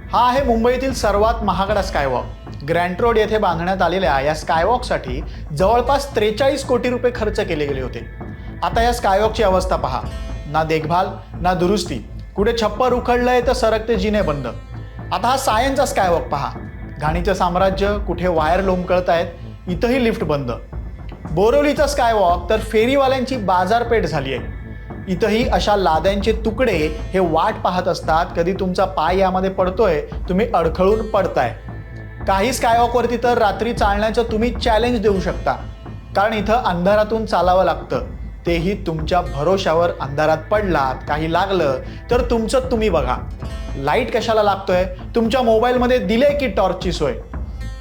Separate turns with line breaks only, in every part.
हा आहे मुंबईतील सर्वात महागडा स्कायवॉक। ग्रँट रोड येथे बांधण्यात आलेल्या या स्कायवॉकसाठी जवळपास 43 कोटी रुपये खर्च केले गेले होते। आता या स्कायवॉकची अवस्था पहा, ना देखभाल ना दुरुस्ती, कुठे छप्पर उखडलंय तर सरकते जिने बंद। आता हा सायनचा स्कायवॉक पहा, घाणीचं साम्राज्य, कुठे वायर लोंबकळतायत, इथंही लिफ्ट बंद। बोरिवलीचा स्कायवॉक तर फेरीवाल्यांची बाजारपेठ झाली आहे। इथंही अशा लाद्यांचे तुकडे हे वाट पाहत असतात, कधी तुमचा पाय यामध्ये पडतोय, तुम्ही अडखळून पडताय। काही स्कायवॉकवरती तर रात्री चालण्याचं तुम्ही चॅलेंज देऊ शकता, कारण इथं अंधारातून चालावं लागतं, तेही तुमच्या भरोशावर। अंधारात पडलात, काही लागलं तर तुमचं तुम्ही बघा। लाईट कशाला लागतोय? तुमच्या मोबाईलमध्ये दिले की टॉर्चची सोय,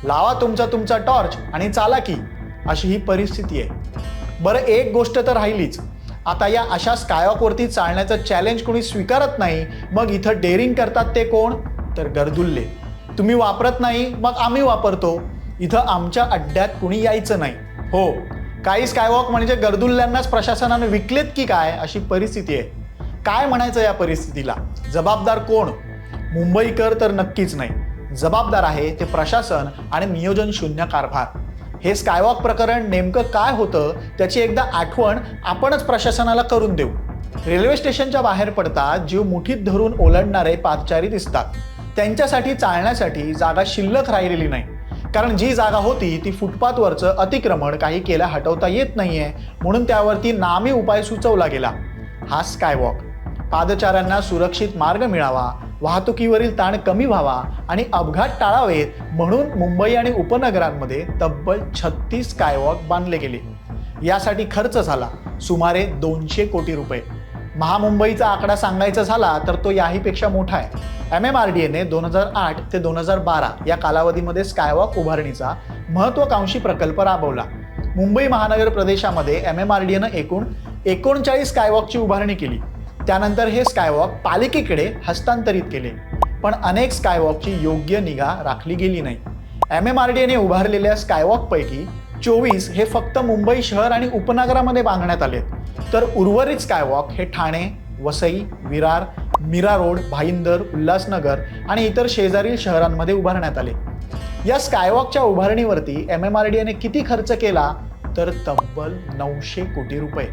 लावा तुमचा टॉर्च आणि चाला की, अशी ही परिस्थिती आहे। बरं, एक गोष्ट तर राहिलीच, आता या अशा स्कायवॉकवरती चालण्याचं चॅलेंज कोणी स्वीकारत नाही, मग इथं डेअरिंग करतात ते कोण? तर गर्दुल्ले। तुम्ही वापरत नाही, मग आम्ही वापरतो, इथं आमच्या अड्ड्यात कुणी यायचं नाही। हो, काही स्कायवॉक म्हणजे गर्दुल्ल्यांनाच प्रशासनाने विकलेत की काय, अशी परिस्थिती आहे। काय म्हणायचं या परिस्थितीला? जबाबदार कोण? मुंबईकर तर नक्कीच नाही, जबाबदार आहे ते प्रशासन आणि नियोजन शून्य कारभार। हे स्कायवॉक प्रकरण नेमकं काय होतं त्याची एकदा आठवण आपणच प्रशासनाला करून देऊ। रेल्वे स्टेशनच्या बाहेर पडतात जीव मुठीत धरून ओलांडणारे पादचारी दिसतात, त्यांच्यासाठी चालण्यासाठी जागा शिल्लक राहिलेली नाही, कारण जी जागा होती ती फुटपाथवरचं अतिक्रमण काही केल्या हटवता येत नाहीये, म्हणून त्यावरती नामी उपाय सुचवला गेला, हा स्कायवॉक। पादचाऱ्यांना सुरक्षित मार्ग मिळावा, वाहतुकीवरील ताण कमी व्हावा आणि अपघात टाळावेत म्हणून मुंबई आणि उपनगरांमध्ये तब्बल 36 स्कायवॉक बांधले गेले। यासाठी खर्च झाला सुमारे 200 कोटी रुपये। महामुंबईचा आकडा सांगायचा झाला तर तो याहीपेक्षा मोठा आहे। MMRDAने 2008 ते 2012 या कालावधीमध्ये स्कायवॉक उभारणीचा महत्त्वाकांक्षी प्रकल्प राबवला। मुंबई महानगर प्रदेशामध्ये MMRDAनं एकूण 39 स्कायवॉकची उभारणी केली। त्यानंतर हे स्कायवॉक पालिकेकडे हस्तांतरित केले, पण अनेक स्कायवॉकची योग्य निगा राखली गेली नाही। MMRDAने उभारलेल्या स्कायवॉकपैकी 24 हे फक्त मुंबई शहर आणि उपनगरामध्ये बांधण्यात आले, तर उर्वरित स्कायवॉक हे ठाणे, वसई, विरार, मीरा रोड, भाईंदर, उल्हासनगर आणि इतर शेजारील शहरांमध्ये उभारण्यात आले। या स्कायवॉकच्या उभारणीवरती MMRDAने किती खर्च केला? तर तब्बल 900 कोटी रुपये।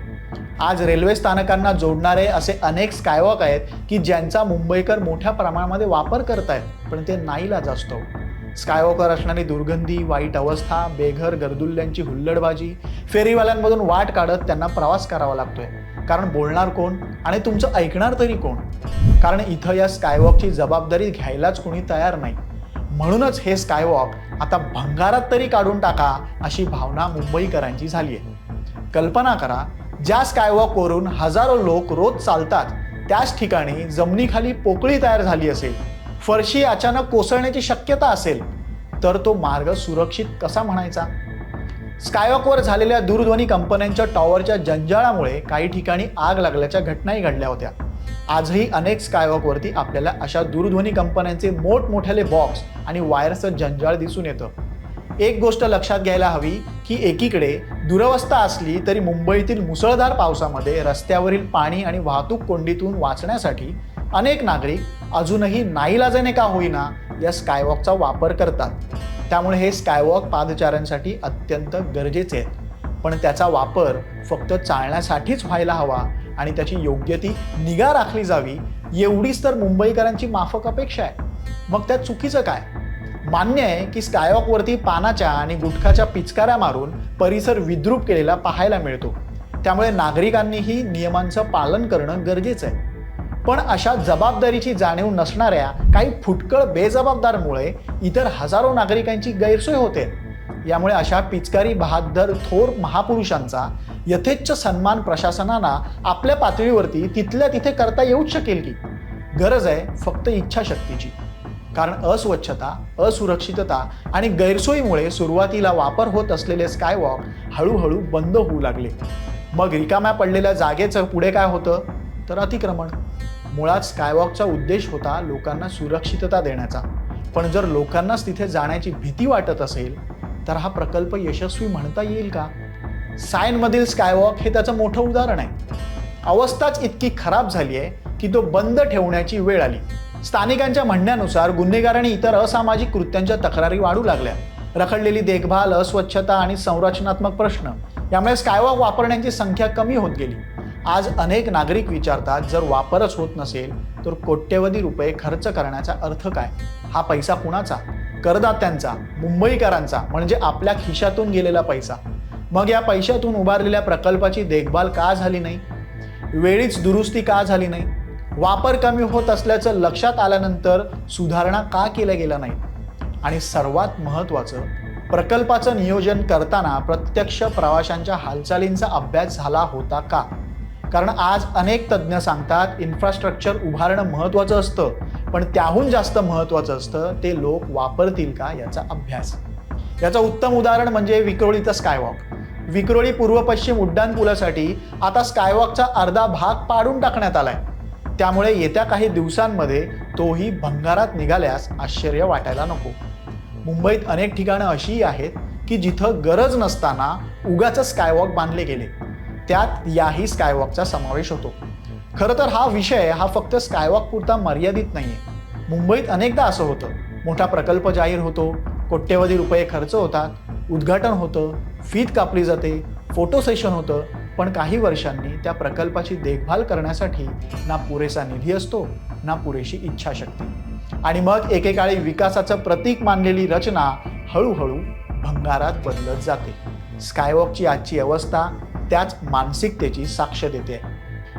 आज रेल्वे स्थानकांना जोडणारे असे अनेक स्कायवॉक आहेत की ज्यांचा मुंबईकर मोठ्या प्रमाणामध्ये वापर करतायत, पण ते नाईलाज असतो। स्कायवॉकवर असणारी दुर्गंधी, वाईट अवस्था, बेघर गर्दुल्ल्यांची हुल्लडबाजी, फेरीवाल्यांमधून वाट काढत त्यांना प्रवास करावा लागतोय, कारण बोलणार कोण आणि तुमचं ऐकणार तरी कोण? कारण इथं या स्कायवॉकची जबाबदारी घ्यायलाच कोणी तयार नाही। म्हणूनच हे स्कायवॉक आता भंगारात तरी काढून टाका, अशी भावना मुंबईकरांची झाली आहे। कल्पना करा, ज्या स्कायवॉकवरून हजारो लोक रोज चालतात त्याच ठिकाणी जमिनीखाली पोकळी तयार झाली असेल, फरशी अचानक कोसळण्याची शक्यता असेल, तर तो मार्ग सुरक्षित कसा म्हणायचा? स्कायवॉकवर झालेल्या दूरध्वनी कंपन्यांच्या टॉवरच्या जंजाळामुळे काही ठिकाणी आग लागल्याच्या घटनाही घडल्या होत्या। आजही अनेक स्कायवॉकवरती आपल्याला अशा दूरध्वनी कंपन्यांचे मोठमोठ्याले बॉक्स आणि वायरचं जंजाळ दिसून येतं। एक गोष्ट लक्षात घ्यायला हवी की एकीकडे दुरवस्था असली तरी मुंबईतील मुसळधार पावसामध्ये रस्त्यावरील पाणी आणि वाहतूक कोंडीतून वाचण्यासाठी अनेक नागरिक अजूनही नाईलाजाने का होईना या स्कायवॉकचा वापर करतात। त्यामुळे हे स्कायवॉक पादचाऱ्यांसाठी अत्यंत गरजेचे आहेत, पण त्याचा वापर फक्त चालण्यासाठीच व्हायला हवा आणि त्याची योग्य ती निगा राखली जावी, एवढीच तर मुंबईकरांची माफक अपेक्षा आहे। मग त्यात चुकीचं काय? मान्य आहे की स्कायवॉकवरती पानाच्या आणि गुटखाच्या पिचकाऱ्या मारून परिसर विद्रूप केलेला पाहायला मिळतो, त्यामुळे नागरिकांनीही नियमांचं पालन करणं गरजेचं आहे। पण अशा जबाबदारीची जाणीव नसणाऱ्या काही फुटकळ बेजबाबदारमुळे इतर हजारो नागरिकांची गैरसोय होते। यामुळे अशा पिचकारी बहादर थोर महापुरुषांचा यथेच्छ सन्मान प्रशासनाला आपल्या पातळीवरती तिथल्या तिथे करता येऊच शकेल की? गरज आहे फक्त इच्छाशक्तीची, कारण अस्वच्छता, असुरक्षितता आणि गैरसोयीमुळे सुरुवातीला वापर होत असलेले स्कायवॉक हळूहळू बंद होऊ लागले। मग रिकाम्या पडलेल्या जागेचं पुढे काय होतं? तर अतिक्रमण। मुळात स्कायवॉकचा उद्देश होता लोकांना सुरक्षितता देण्याचा, पण जर लोकांनाच तिथे जाण्याची भीती वाटत असेल तर हा प्रकल्प यशस्वी म्हणता येईल का? सायनमधील स्कायवॉक हे त्याचं मोठं उदाहरण आहे। अवस्थाच इतकी खराब झाली आहे की तो बंद ठेवण्याची वेळ आली। स्थानिकांच्या म्हणण्यानुसार गुन्हेगार आणि इतर असामाजिक कृत्यांच्या तक्रारी वाढू लागल्या. रखडलेली देखभाल, अस्वच्छता आणि संरचनात्मक प्रश्न यामुळे स्कायवॉक वापरण्याची संख्या कमी होत गेली. आज अनेक नागरिक विचारतात, जर वापरच होत नसेल तर कोट्यवधी रुपये खर्च करण्याचा अर्थ काय? हा पैसा कुणाचा? करदात्यांचा, मुंबईकरांचा, म्हणजे आपल्या खिशातून गेलेला पैसा. मग या पैशातून उभारलेल्या प्रकल्पाची देखभाल का झाली नाही? वेळीच दुरुस्ती का झाली नाही? वापर कमी होत असल्याचं लक्षात आल्यानंतर सुधारणा का केल्या गेल्या नाहीत? आणि सर्वात महत्त्वाचं, प्रकल्पाचं नियोजन करताना प्रत्यक्ष प्रवाशांच्या हालचालींचा अभ्यास झाला होता का? कारण आज अनेक तज्ज्ञ सांगतात इन्फ्रास्ट्रक्चर उभारणं महत्त्वाचं असतं, पण त्याहून जास्त महत्त्वाचं असतं ते लोक वापरतील का याचा अभ्यास. याचं उत्तम उदाहरण म्हणजे विक्रोळीचा स्कायवॉक. विक्रोळी पूर्व पश्चिम उड्डाणपुलासाठी आता स्कायवॉकचा अर्धा भाग पाडून टाकण्यात आलाय. त्यामुळे येत्या काही दिवसांमध्ये तोही भंगारात निघाल्यास आश्चर्य वाटायला नको. मुंबईत अनेक ठिकाणं अशीही आहेत की जिथं गरज नसताना उगाच स्कायवॉक बांधले गेले. त्यात याही स्कायवॉकचा समावेश होतो. खरं तर हा विषय फक्त स्कायवॉक पुरता मर्यादित नाहीये. मुंबईत अनेकदा असं होतं, मोठा प्रकल्प जाहीर होतो, कोट्यवधी रुपये खर्च होतात, उद्घाटन होतं, फीत कापली जाते, फोटो सेशन होतं, पण काही वर्षांनी त्या प्रकल्पाची देखभाल करण्यासाठी ना पुरेसा निधी असतो ना पुरेशी इच्छाशक्ती. आणि मग एकेकाळी विकासाचं प्रतीक मानलेली रचना हळूहळू भंगारात बदलत जाते. स्कायवॉकची आजची अवस्था त्याच मानसिकतेची साक्ष देते.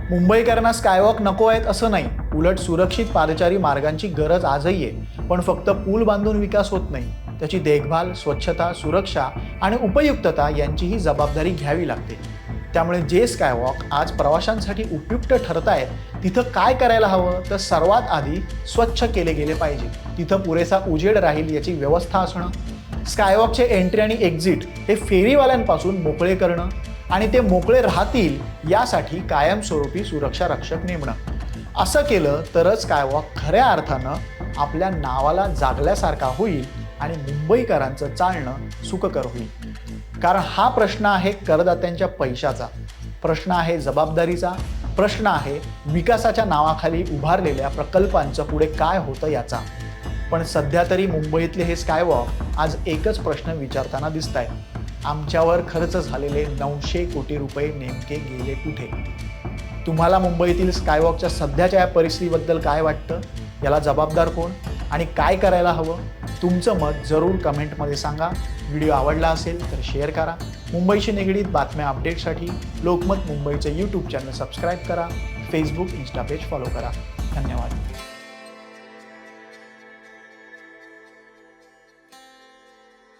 मुंबईकरांना स्कायवॉक नको आहेत असं नाही, उलट सुरक्षित पादचारी मार्गांची गरज आजही आहे. पण फक्त पूल बांधून विकास होत नाही, त्याची देखभाल, स्वच्छता, सुरक्षा आणि उपयुक्तता यांचीही जबाबदारी घ्यावी लागते. त्यामुळे जे स्कायवॉक आज प्रवाशांसाठी उपयुक्त ठरत आहेत तिथं काय करायला हवं, तर सर्वात आधी स्वच्छ केले गेले पाहिजे. तिथं पुरेसा उजेड राहील याची व्यवस्था असणं, स्कायवॉकचे एंट्री आणि एक्झिट हे फेरीवाल्यांपासून मोकळे करणं आणि ते मोकळे राहतील यासाठी कायमस्वरूपी सुरक्षा रक्षक नेमणं. असं केलं तरच स्कायवॉक खऱ्या अर्थानं आपल्या नावाला जागल्यासारखा होईल आणि मुंबईकरांचं चालणं सुखकर होईल. कारण हा प्रश्न आहे करदात्यांच्या पैशाचा, प्रश्न आहे जबाबदारीचा, प्रश्न आहे विकासाच्या नावाखाली उभारलेल्या प्रकल्पांचं पुढे काय होतं याचा. पण सध्या तरी मुंबईतले हे स्कायवॉक आज एकच प्रश्न विचारताना दिसत आहेत, आमच्यावर खर्च झालेले 900 कोटी रुपये नेमके गेले कुठे? तुम्हाला मुंबईतील स्कायवॉकच्या सध्याच्या या परिस्थितीबद्दल काय वाटतं? याला जबाबदार कोण आणि काय करायला हवं? तुमचं मत जरूर कमेंटमध्ये सांगा. व्हिडिओ आवडला असेल तर शेअर करा. मुंबईशी निगडीत बातम्या अपडेटसाठी लोकमत मुंबईचं यूट्यूब चॅनल सबस्क्राईब करा. फेसबुक, इन्स्टा पेज फॉलो करा. धन्यवाद.